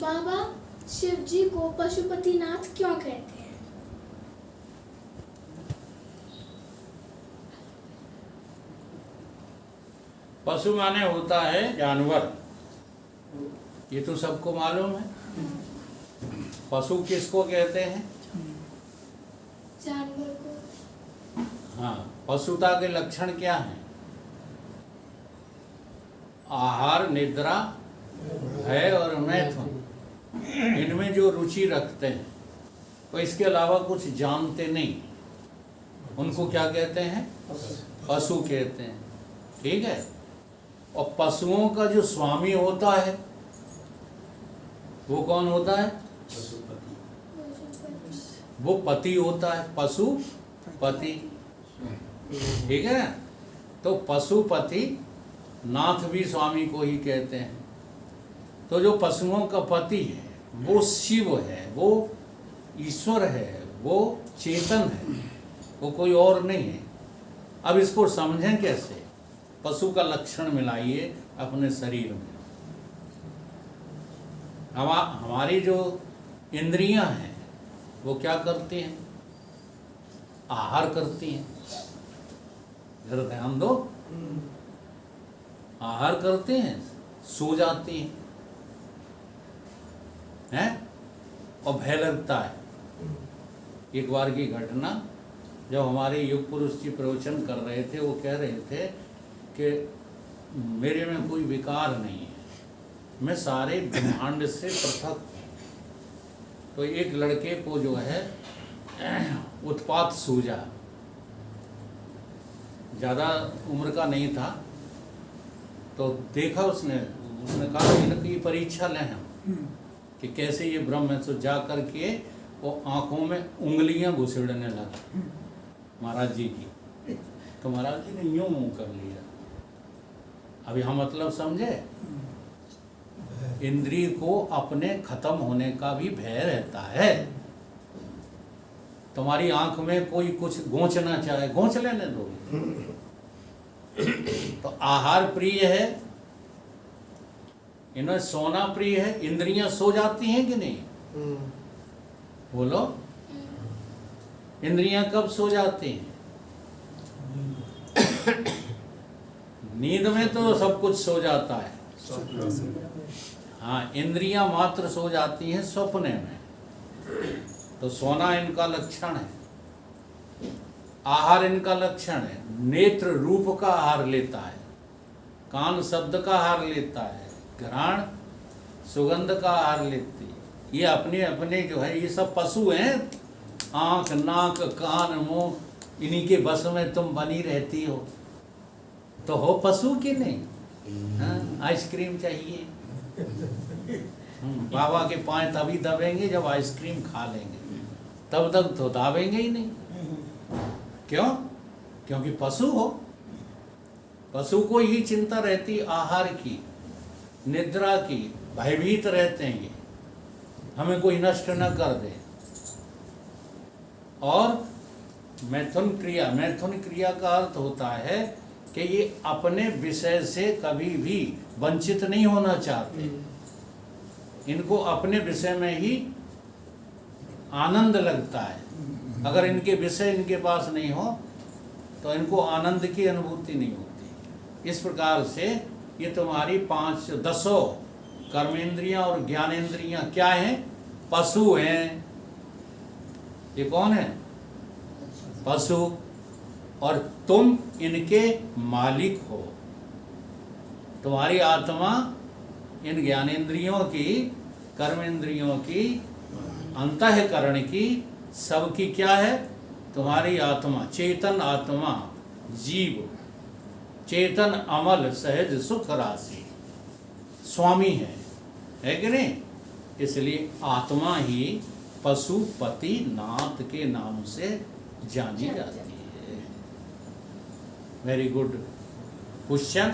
बाबा, शिव जी को पशुपतिनाथ क्यों कहते हैं? पशु माने होता है जानवर, ये तो सबको मालूम है। पशु किसको कहते हैं? जानवर को। हाँ, पशुता के लक्षण क्या हैं? आहार, निद्रा, भय और मैथुन, इनमें जो रुचि रखते हैं, तो इसके अलावा कुछ जानते नहीं, उनको क्या कहते हैं? पशु कहते हैं। ठीक है। और पशुओं का जो स्वामी होता है वो कौन होता है? वो पति होता है, पशुपति। ठीक है। तो पशुपति नाथ भी स्वामी को ही कहते हैं। तो जो पशुओं का पति है वो शिव है, वो ईश्वर है, वो चेतन है, वो कोई और नहीं है। अब इसको समझें कैसे? पशु का लक्षण मिलाइए अपने शरीर में। हमारी जो इंद्रियां हैं वो क्या करती हैं? आहार करती हैं। जरा ध्यान दो। आहार करते हैं, सो जाती हैं, और भय लगता है। एक बार की घटना, जब हमारे युग पुरुष जी प्रवचन कर रहे थे, वो कह रहे थे कि मेरे में कोई विकार नहीं है, मैं सारे ब्रह्मांड से पृथक हूँ। तो एक लड़के को जो है उत्पात सूझा, ज़्यादा उम्र का नहीं था, तो देखा उसने कहा इनकी परीक्षा लें हम कि कैसे ये ब्रह्म है। तो जा कर के वो आँखों में उंगलियां घुसेड़ने लगा महाराज जी की। तो महाराज जी ने यूं मुंह कर लिया। अभी हम मतलब समझे? इंद्रिय को अपने खत्म होने का भी भय रहता है। तुम्हारी आंख में कोई कुछ गोंचना चाहे, गोंच लेने दो। तो आहार प्रिय है, इन्हें सोना प्रिय है। इंद्रियां सो जाती हैं कि नहीं? बोलो, इंद्रियां कब सो जाती हैं? नींद में तो सब कुछ सो जाता है। हाँ, इंद्रियां मात्र सो जाती हैं सपने में। तो सोना इनका लक्षण है। आहार इनका लक्षण है। नेत्र रूप का आहार लेता है, कान शब्द का आहार लेता है, घ्राण सुगंध का आहार लेती है। ये अपने अपने जो है, ये सब पशु हैं। आंख, नाक, कान, मुंह, इन्हीं के बस में तुम बनी रहती हो। तो हो पशु कि नहीं? हाँ, आइसक्रीम चाहिए। बाबा के पांव तभी दबेंगे जब आइसक्रीम खा लेंगे, तब तक तो दाबेंगे ही नहीं। क्यों? क्योंकि पशु हो। पशु को ही चिंता रहती आहार की, निद्रा की, भयभीत रहते हैं ये, हमें कोई नष्ट न कर दे। और मैथुन क्रिया का अर्थ होता है कि ये अपने विषय से कभी भी वंचित नहीं होना चाहते। इनको अपने विषय में ही आनंद लगता है। अगर इनके विषय इनके पास नहीं हो तो इनको आनंद की अनुभूति नहीं होती। इस प्रकार से ये तुम्हारी 10 कर्मेंद्रियां और ज्ञानेंद्रियां क्या हैं? पशु हैं। ये कौन है? पशु। और तुम इनके मालिक हो। तुम्हारी आत्मा इन ज्ञानेंद्रियों की, कर्मेंद्रियों की, अंतःकरण की, सबकी क्या है? तुम्हारी आत्मा, चेतन आत्मा, जीव, चेतन अमल सहज सुख राशि स्वामी है कि नहीं? इसलिए आत्मा ही पशुपति नाथ के नाम से जानी जाती है। Very good question.